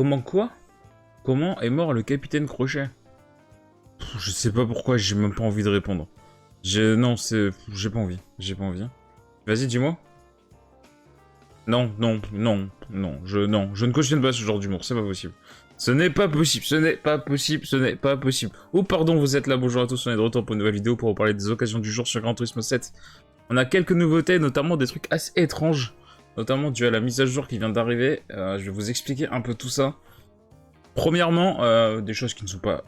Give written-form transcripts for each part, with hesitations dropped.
Comment quoi? Comment est mort le capitaine Crochet? Je sais pas pourquoi, j'ai même pas envie de répondre. Non, j'ai pas envie. J'ai pas envie. Vas-y, dis-moi. Non, non, non, non, je ne cautionne pas ce genre d'humour, c'est pas possible. Ce n'est pas possible, ce n'est pas possible, ce n'est pas possible. Oh pardon, vous êtes là, bonjour à tous, on est de retour pour une nouvelle vidéo pour vous parler des occasions du jour sur Gran Turismo 7. On a quelques nouveautés, notamment des trucs assez étranges, notamment dû à la mise à jour qui vient d'arriver. Je vais vous expliquer un peu tout ça. Premièrement, des choses qui ne sont pas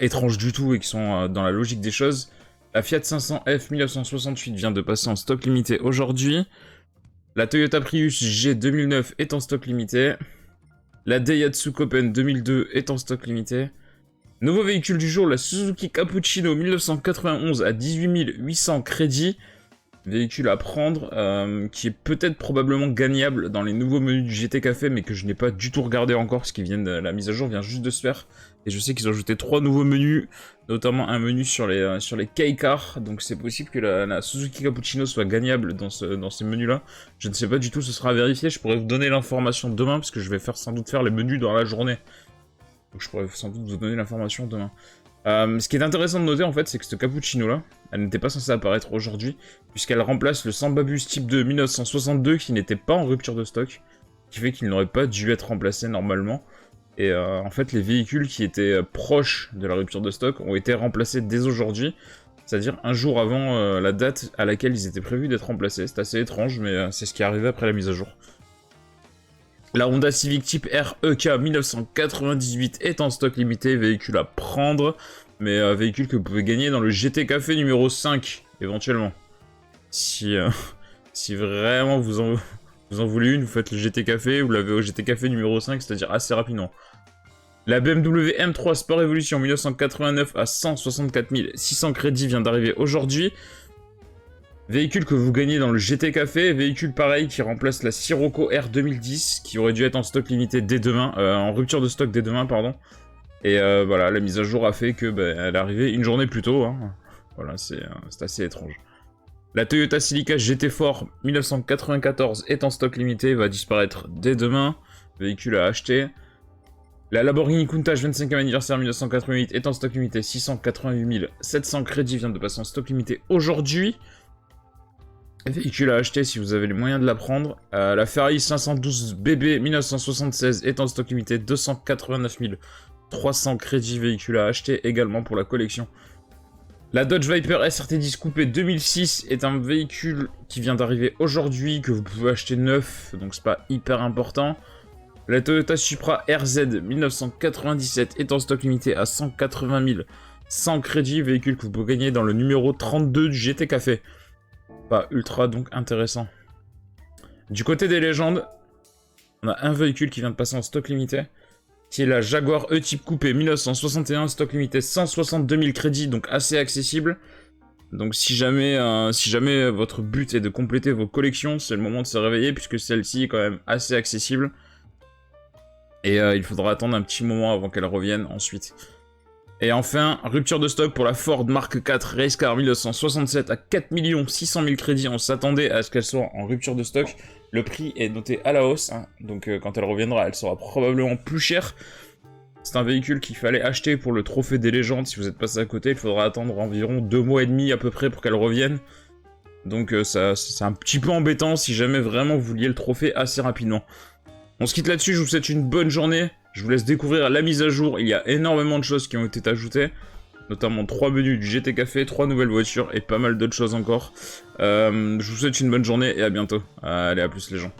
étranges du tout et qui sont dans la logique des choses. La Fiat 500F 1968 vient de passer en stock limité aujourd'hui. La Toyota Prius G 2009 est en stock limité. La Daihatsu Copen 2002 est en stock limité. Nouveau véhicule du jour, la Suzuki Cappuccino 1991 à 18 800 crédits. Véhicule à prendre, qui est peut-être probablement gagnable dans les nouveaux menus du GT Café, mais que je n'ai pas du tout regardé encore, parce qu'ils viennent, la mise à jour vient juste de se faire. Et je sais qu'ils ont ajouté 3 nouveaux menus, notamment un menu sur les K-Cars, donc c'est possible que la Suzuki Cappuccino soit gagnable dans ces menus-là. Je ne sais pas du tout, ce sera à vérifier, je pourrais vous donner l'information demain, parce que je vais sans doute faire les menus dans la journée. Donc je pourrais sans doute vous donner l'information demain. Ce qui est intéressant de noter en fait, c'est que ce cappuccino là, elle n'était pas censée apparaître aujourd'hui, puisqu'elle remplace le Sambabus Type 2 1962 qui n'était pas en rupture de stock, qui fait qu'il n'aurait pas dû être remplacé normalement. Et en fait, les véhicules qui étaient proches de la rupture de stock ont été remplacés dès aujourd'hui, c'est-à-dire un jour avant la date à laquelle ils étaient prévus d'être remplacés. C'est assez étrange, mais c'est ce qui est arrivé après la mise à jour. La Honda Civic Type REK 1998 est en stock limité, véhicule à prendre, mais véhicule que vous pouvez gagner dans le GT Café numéro 5, éventuellement. Si vraiment vous en voulez une, vous faites le GT Café, vous l'avez au GT Café numéro 5, c'est-à-dire assez rapidement. La BMW M3 Sport Evolution 1989 à 164 600 crédits vient d'arriver aujourd'hui. Véhicule que vous gagnez dans le GT Café, véhicule pareil qui remplace la Sirocco R 2010, qui aurait dû être en stock limité dès demain, en rupture de stock dès demain, pardon. Et voilà, la mise à jour a fait que elle est arrivée une journée plus tôt, hein. Voilà, c'est assez étrange. La Toyota Celica GT Fort 1994 est en stock limité, va disparaître dès demain, véhicule à acheter. La Lamborghini Countach 25e anniversaire 1988 est en stock limité, 688 700 crédits vient de passer en stock limité aujourd'hui. Véhicule à acheter si vous avez les moyens de la prendre. La Ferrari 512 BB 1976 est en stock limité, 289 300 crédits, véhicule à acheter également pour la collection. La Dodge Viper SRT10 Coupé 2006 est un véhicule qui vient d'arriver aujourd'hui, que vous pouvez acheter neuf, donc c'est pas hyper important. La Toyota Supra RZ 1997 est en stock limité à 180 100 crédits, véhicule que vous pouvez gagner dans le numéro 32 du GT Café. Pas ultra donc intéressant. Du côté des légendes, on a un véhicule qui vient de passer en stock limité, qui est la Jaguar E-Type Coupé 1961, stock limité 162 000 crédits, donc assez accessible. Donc si jamais votre but est de compléter vos collections, c'est le moment de se réveiller, puisque celle-ci est quand même assez accessible. Et il faudra attendre un petit moment avant qu'elle revienne ensuite. Et enfin, rupture de stock pour la Ford Mark 4 Race Car 1967 à 4 600 000 crédits. On s'attendait à ce qu'elle soit en rupture de stock. Le prix est noté à la hausse, hein. Donc quand elle reviendra, elle sera probablement plus chère. C'est un véhicule qu'il fallait acheter pour le trophée des légendes. Si vous êtes passé à côté, il faudra attendre environ 2 mois et demi à peu près pour qu'elle revienne. Donc c'est un petit peu embêtant si jamais vraiment vous vouliez le trophée assez rapidement. On se quitte là-dessus, je vous souhaite une bonne journée. Je vous laisse découvrir la mise à jour. Il y a énormément de choses qui ont été ajoutées, notamment 3 menus du GT Café, 3 nouvelles voitures et pas mal d'autres choses encore. Je vous souhaite une bonne journée et à bientôt. Allez, à plus les gens.